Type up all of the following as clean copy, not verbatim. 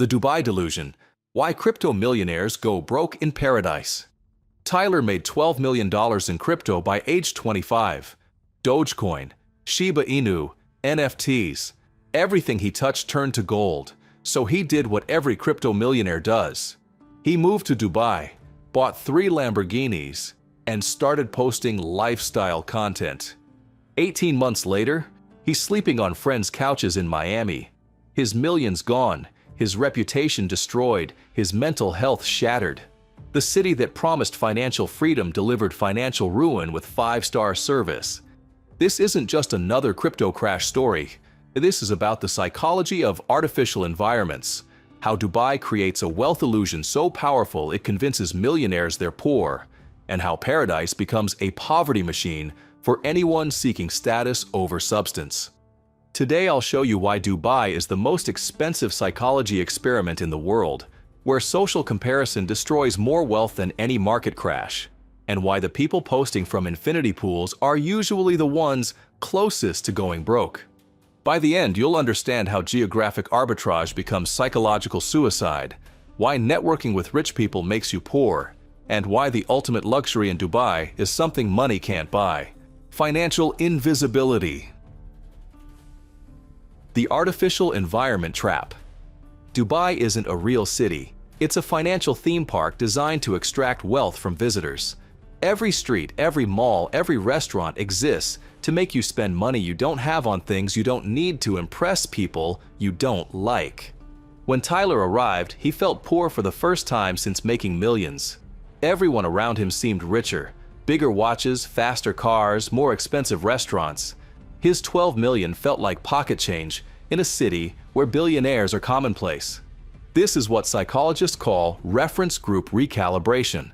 The Dubai delusion. Why crypto millionaires go broke in paradise. Tyler made $12 million in crypto by age 25. Dogecoin, Shiba Inu, NFTs. Everything he touched turned to gold. So he did what every crypto millionaire does. He moved to Dubai, bought 3 Lamborghinis, and started posting lifestyle content. 18 months later, he's sleeping on friends' couches in Miami. His millions gone, his reputation destroyed, his mental health shattered. The city that promised financial freedom delivered financial ruin with 5-star service. This isn't just another crypto crash story. This is about the psychology of artificial environments, how Dubai creates a wealth illusion so powerful it convinces millionaires they're poor, and how paradise becomes a poverty machine for anyone seeking status over substance. Today I'll show you why Dubai is the most expensive psychology experiment in the world, where social comparison destroys more wealth than any market crash, and why the people posting from infinity pools are usually the ones closest to going broke. By the end, you'll understand how geographic arbitrage becomes psychological suicide, why networking with rich people makes you poor, and why the ultimate luxury in Dubai is something money can't buy: financial invisibility. The artificial environment trap. Dubai isn't a real city. It's a financial theme park designed to extract wealth from visitors. Every street, every mall, every restaurant exists to make you spend money you don't have on things you don't need to impress people you don't like. When Tyler arrived, he felt poor for the first time since making millions. Everyone around him seemed richer. Bigger watches, faster cars, more expensive restaurants. His 12 million felt like pocket change in a city where billionaires are commonplace. This is what psychologists call reference group recalibration.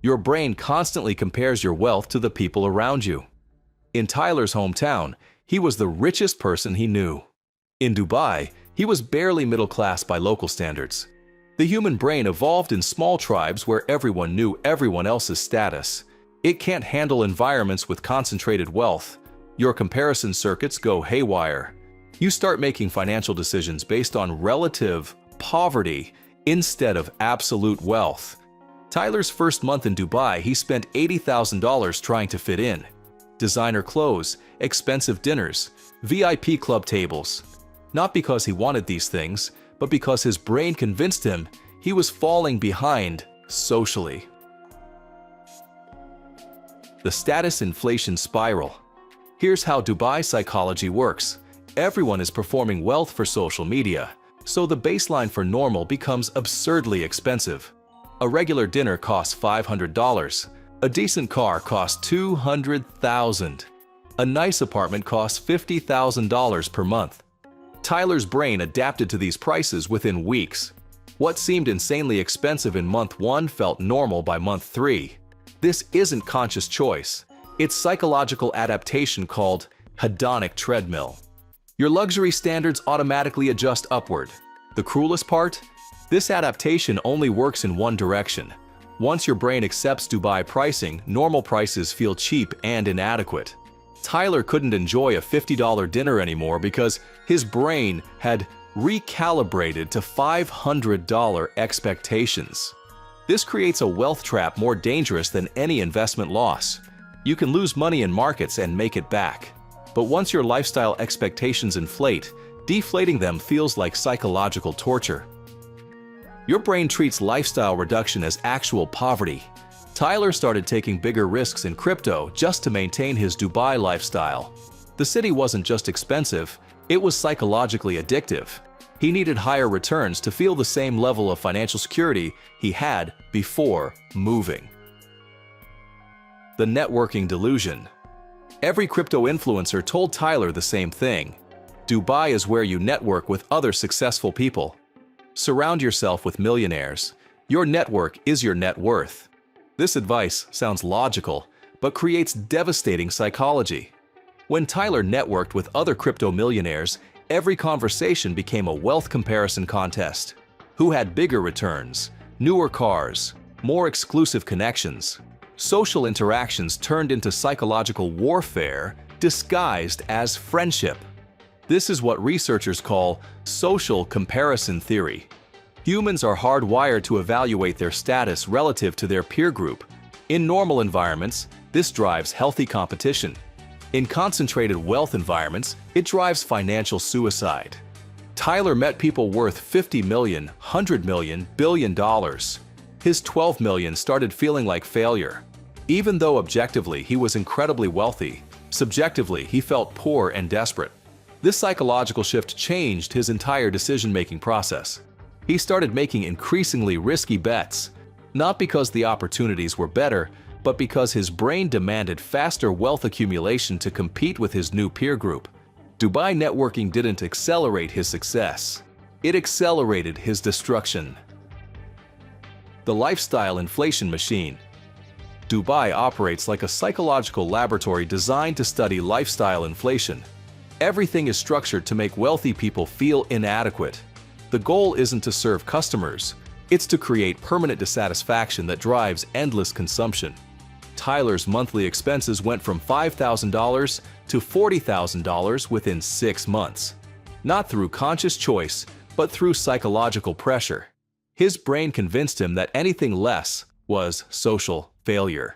Your brain constantly compares your wealth to the people around you. In Tyler's hometown, he was the richest person he knew. In Dubai, he was barely middle class by local standards. The human brain evolved in small tribes where everyone knew everyone else's status. It can't handle environments with concentrated wealth. Your comparison circuits go haywire. You start making financial decisions based on relative poverty instead of absolute wealth. Tyler's first month in Dubai, he spent $80,000 trying to fit in. Designer clothes, expensive dinners, VIP club tables. Not because he wanted these things, but because his brain convinced him he was falling behind socially. The status inflation spiral. Here's how Dubai psychology works. Everyone is performing wealth for social media, so the baseline for normal becomes absurdly expensive. A regular dinner costs $500. A decent car costs $200,000. A nice apartment costs $50,000 per month. Tyler's brain adapted to these prices within weeks. What seemed insanely expensive in month 1 felt normal by month 3. This isn't conscious choice. It's psychological adaptation called hedonic treadmill. Your luxury standards automatically adjust upward. The cruelest part? This adaptation only works in one direction. Once your brain accepts Dubai pricing, normal prices feel cheap and inadequate. Tyler couldn't enjoy a $50 dinner anymore because his brain had recalibrated to $500 expectations. This creates a wealth trap more dangerous than any investment loss. You can lose money in markets and make it back. But once your lifestyle expectations inflate, deflating them feels like psychological torture. Your brain treats lifestyle reduction as actual poverty. Tyler started taking bigger risks in crypto just to maintain his Dubai lifestyle. The city wasn't just expensive, it was psychologically addictive. He needed higher returns to feel the same level of financial security he had before moving. The networking delusion. Every crypto influencer told Tyler the same thing. Dubai is where you network with other successful people. Surround yourself with millionaires. Your network is your net worth. This advice sounds logical, but creates devastating psychology. When Tyler networked with other crypto millionaires, every conversation became a wealth comparison contest. Who had bigger returns, newer cars, more exclusive connections? Social interactions turned into psychological warfare disguised as friendship. This is what researchers call social comparison theory. Humans are hardwired to evaluate their status relative to their peer group. In normal environments, this drives healthy competition. In concentrated wealth environments, it drives financial suicide. Tyler met people worth $50 million, $100 million, billion. His $12 million started feeling like failure. Even though objectively he was incredibly wealthy, subjectively he felt poor and desperate. This psychological shift changed his entire decision-making process. He started making increasingly risky bets, not because the opportunities were better, but because his brain demanded faster wealth accumulation to compete with his new peer group. Dubai networking didn't accelerate his success. It accelerated his destruction. The lifestyle inflation machine. Dubai operates like a psychological laboratory designed to study lifestyle inflation. Everything is structured to make wealthy people feel inadequate. The goal isn't to serve customers, it's to create permanent dissatisfaction that drives endless consumption. Tyler's monthly expenses went from $5,000 to $40,000 within 6 months. Not through conscious choice, but through psychological pressure. His brain convinced him that anything less was social failure.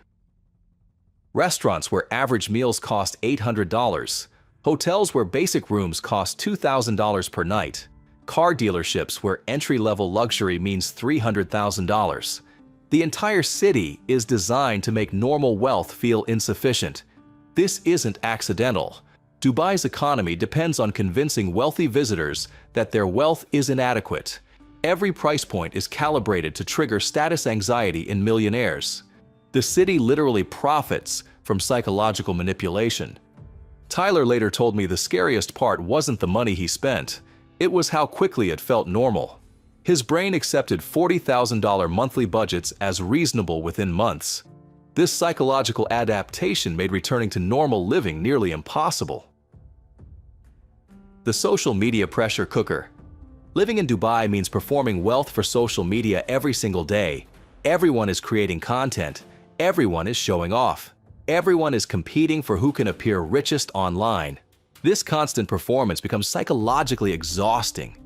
Restaurants where average meals cost $800, hotels where basic rooms cost $2,000 per night, car dealerships where entry-level luxury means $300,000. The entire city is designed to make normal wealth feel insufficient. This isn't accidental. Dubai's economy depends on convincing wealthy visitors that their wealth is inadequate. Every price point is calibrated to trigger status anxiety in millionaires. The city literally profits from psychological manipulation. Tyler later told me the scariest part wasn't the money he spent. It was how quickly it felt normal. His brain accepted $40,000 monthly budgets as reasonable within months. This psychological adaptation made returning to normal living nearly impossible. The social media pressure cooker. Living in Dubai means performing wealth for social media every single day. Everyone is creating content. Everyone is showing off. Everyone is competing for who can appear richest online. This constant performance becomes psychologically exhausting.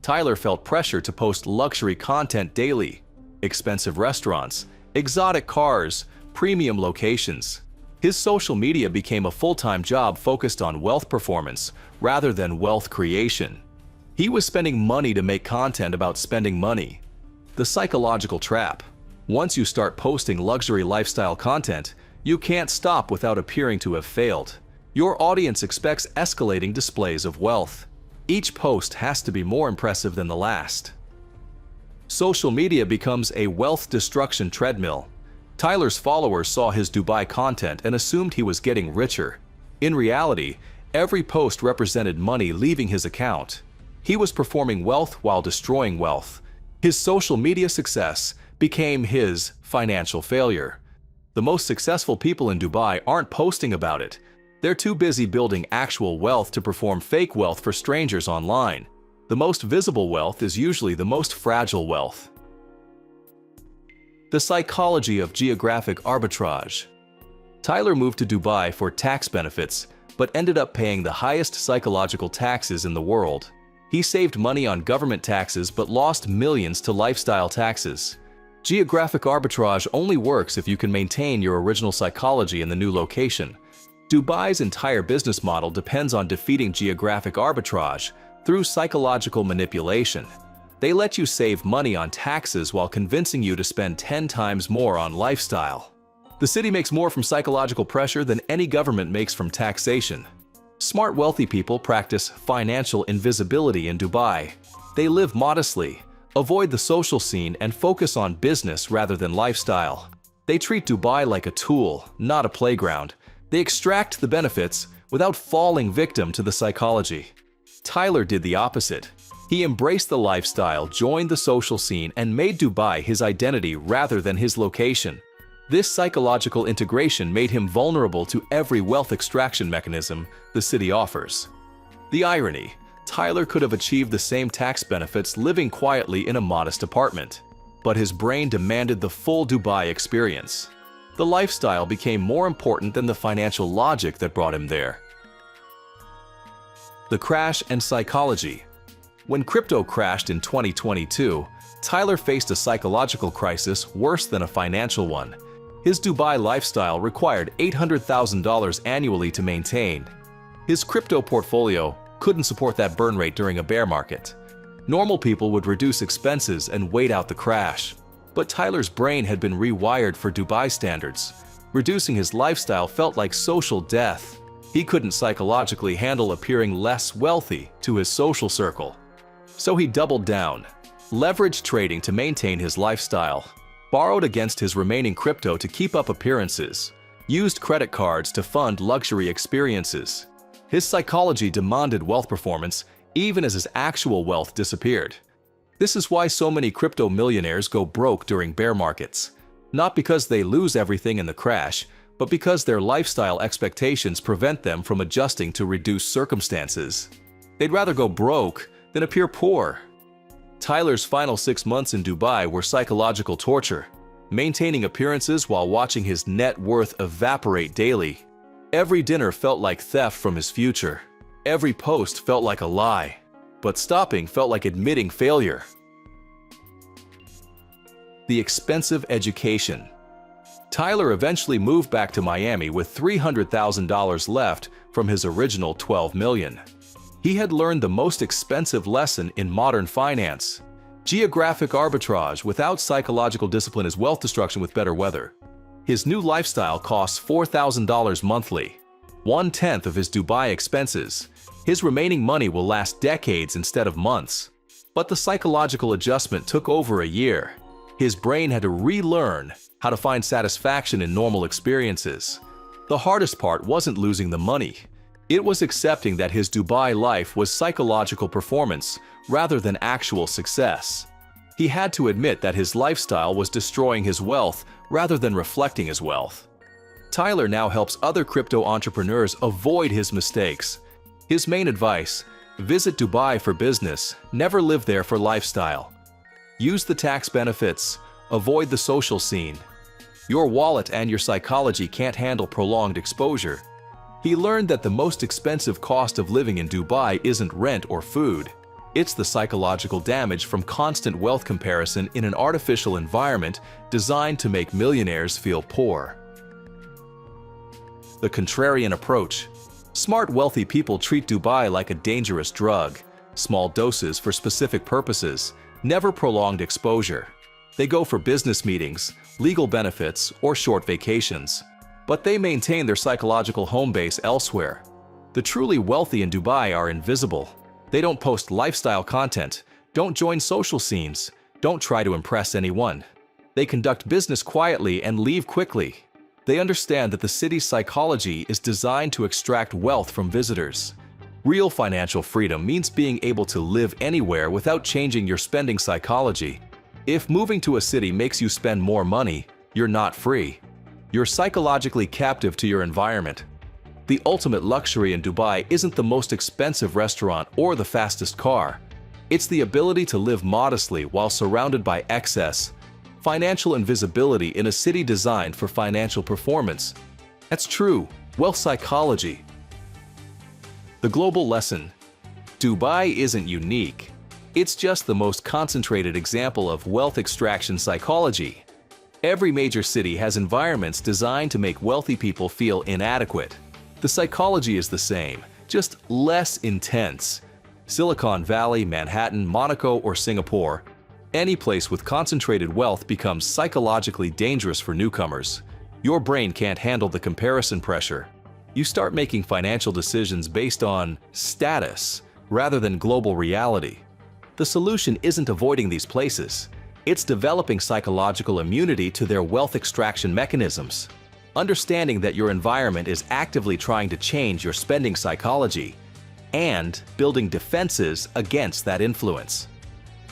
Tyler felt pressure to post luxury content daily, expensive restaurants, exotic cars, premium locations. His social media became a full-time job focused on wealth performance rather than wealth creation. He was spending money to make content about spending money. The psychological trap. Once you start posting luxury lifestyle content, you can't stop without appearing to have failed. Your audience expects escalating displays of wealth. Each post has to be more impressive than the last. Social media becomes a wealth destruction treadmill. Tyler's followers saw his Dubai content and assumed he was getting richer. In reality, every post represented money leaving his account. He was performing wealth while destroying wealth. His social media success became his financial failure. The most successful people in Dubai aren't posting about it. They're too busy building actual wealth to perform fake wealth for strangers online. The most visible wealth is usually the most fragile wealth. The psychology of geographic arbitrage. Tyler moved to Dubai for tax benefits, but ended up paying the highest psychological taxes in the world. He saved money on government taxes but lost millions to lifestyle taxes. Geographic arbitrage only works if you can maintain your original psychology in the new location. Dubai's entire business model depends on defeating geographic arbitrage through psychological manipulation. They let you save money on taxes while convincing you to spend 10 times more on lifestyle. The city makes more from psychological pressure than any government makes from taxation. Smart, wealthy people practice financial invisibility in Dubai. They live modestly, avoid the social scene, and focus on business rather than lifestyle. They treat Dubai like a tool, not a playground. They extract the benefits without falling victim to the psychology. Tyler did the opposite. He embraced the lifestyle, joined the social scene, and made Dubai his identity rather than his location. This psychological integration made him vulnerable to every wealth extraction mechanism the city offers. The irony: Tyler could have achieved the same tax benefits living quietly in a modest apartment, but his brain demanded the full Dubai experience. The lifestyle became more important than the financial logic that brought him there. The crash and psychology. When crypto crashed in 2022, Tyler faced a psychological crisis worse than a financial one. His Dubai lifestyle required $800,000 annually to maintain. His crypto portfolio couldn't support that burn rate during a bear market. Normal people would reduce expenses and wait out the crash. But Tyler's brain had been rewired for Dubai standards. Reducing his lifestyle felt like social death. He couldn't psychologically handle appearing less wealthy to his social circle. So he doubled down, leveraged trading to maintain his lifestyle, borrowed against his remaining crypto to keep up appearances, used credit cards to fund luxury experiences. His psychology demanded wealth performance even as his actual wealth disappeared. This is why so many crypto millionaires go broke during bear markets. Not because they lose everything in the crash, but because their lifestyle expectations prevent them from adjusting to reduced circumstances. They'd rather go broke than appear poor. Tyler's final 6 months in Dubai were psychological torture, maintaining appearances while watching his net worth evaporate daily. Every dinner felt like theft from his future. Every post felt like a lie. But stopping felt like admitting failure. The expensive education. Tyler eventually moved back to Miami with $300,000 left from his original $12 million. He had learned the most expensive lesson in modern finance. Geographic arbitrage without psychological discipline is wealth destruction with better weather. His new lifestyle costs $4,000 monthly, 1/10 of his Dubai expenses. His remaining money will last decades instead of months. But the psychological adjustment took over a year. His brain had to relearn how to find satisfaction in normal experiences. The hardest part wasn't losing the money. It was accepting that his Dubai life was psychological performance rather than actual success. He had to admit that his lifestyle was destroying his wealth rather than reflecting his wealth. Tyler now helps other crypto entrepreneurs avoid his mistakes. His main advice: visit Dubai for business, never live there for lifestyle. Use the tax benefits, avoid the social scene. Your wallet and your psychology can't handle prolonged exposure. He learned that the most expensive cost of living in Dubai isn't rent or food. It's the psychological damage from constant wealth comparison in an artificial environment designed to make millionaires feel poor. The contrarian approach. Smart, wealthy people treat Dubai like a dangerous drug. Small doses for specific purposes, never prolonged exposure. They go for business meetings, legal benefits, or short vacations. But they maintain their psychological home base elsewhere. The truly wealthy in Dubai are invisible. They don't post lifestyle content, don't join social scenes, don't try to impress anyone. They conduct business quietly and leave quickly. They understand that the city's psychology is designed to extract wealth from visitors. Real financial freedom means being able to live anywhere without changing your spending psychology. If moving to a city makes you spend more money, you're not free. You're psychologically captive to your environment. The ultimate luxury in Dubai isn't the most expensive restaurant or the fastest car. It's the ability to live modestly while surrounded by excess, financial invisibility in a city designed for financial performance. That's true wealth psychology. The global lesson. Dubai isn't unique. It's just the most concentrated example of wealth extraction psychology. Every major city has environments designed to make wealthy people feel inadequate. The psychology is the same, just less intense. Silicon Valley, Manhattan, Monaco, or Singapore, any place with concentrated wealth becomes psychologically dangerous for newcomers. Your brain can't handle the comparison pressure. You start making financial decisions based on status rather than global reality. The solution isn't avoiding these places. It's developing psychological immunity to their wealth extraction mechanisms. Understanding that your environment is actively trying to change your spending psychology, and building defenses against that influence.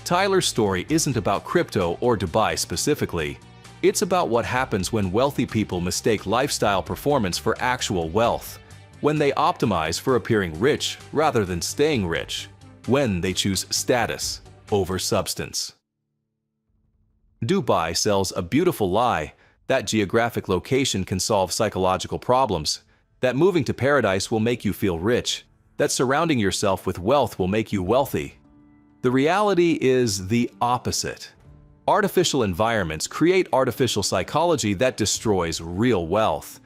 Tyler's story isn't about crypto or Dubai specifically. It's about what happens when wealthy people mistake lifestyle performance for actual wealth, when they optimize for appearing rich rather than staying rich, when they choose status over substance. Dubai sells a beautiful lie that geographic location can solve psychological problems, that moving to paradise will make you feel rich, that surrounding yourself with wealth will make you wealthy. The reality is the opposite. Artificial environments create artificial psychology that destroys real wealth.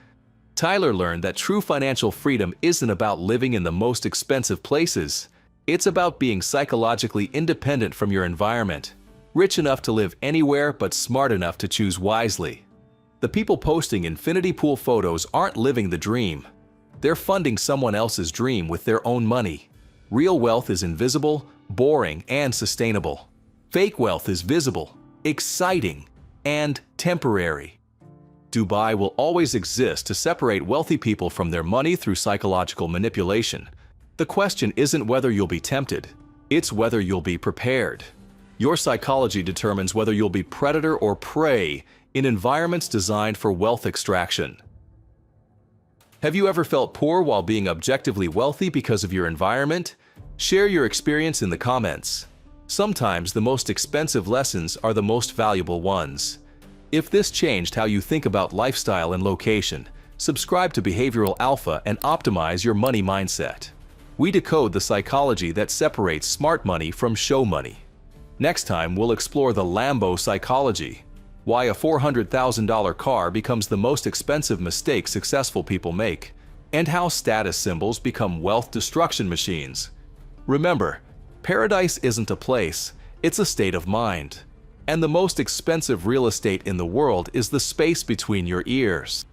Tyler learned that true financial freedom isn't about living in the most expensive places. It's about being psychologically independent from your environment, rich enough to live anywhere but smart enough to choose wisely. The people posting infinity pool photos aren't living the dream. They're funding someone else's dream with their own money. Real wealth is invisible, boring, and sustainable. Fake wealth is visible, exciting, and temporary. Dubai will always exist to separate wealthy people from their money through psychological manipulation. The question isn't whether you'll be tempted, it's whether you'll be prepared. Your psychology determines whether you'll be predator or prey in environments designed for wealth extraction. Have you ever felt poor while being objectively wealthy because of your environment? Share your experience in the comments. Sometimes the most expensive lessons are the most valuable ones. If this changed how you think about lifestyle and location, subscribe to Behavioral Alpha and optimize your money mindset. We decode the psychology that separates smart money from show money. Next time, we'll explore the Lambo psychology, why a $400,000 car becomes the most expensive mistake successful people make, and how status symbols become wealth destruction machines. Remember, paradise isn't a place, it's a state of mind. And the most expensive real estate in the world is the space between your ears.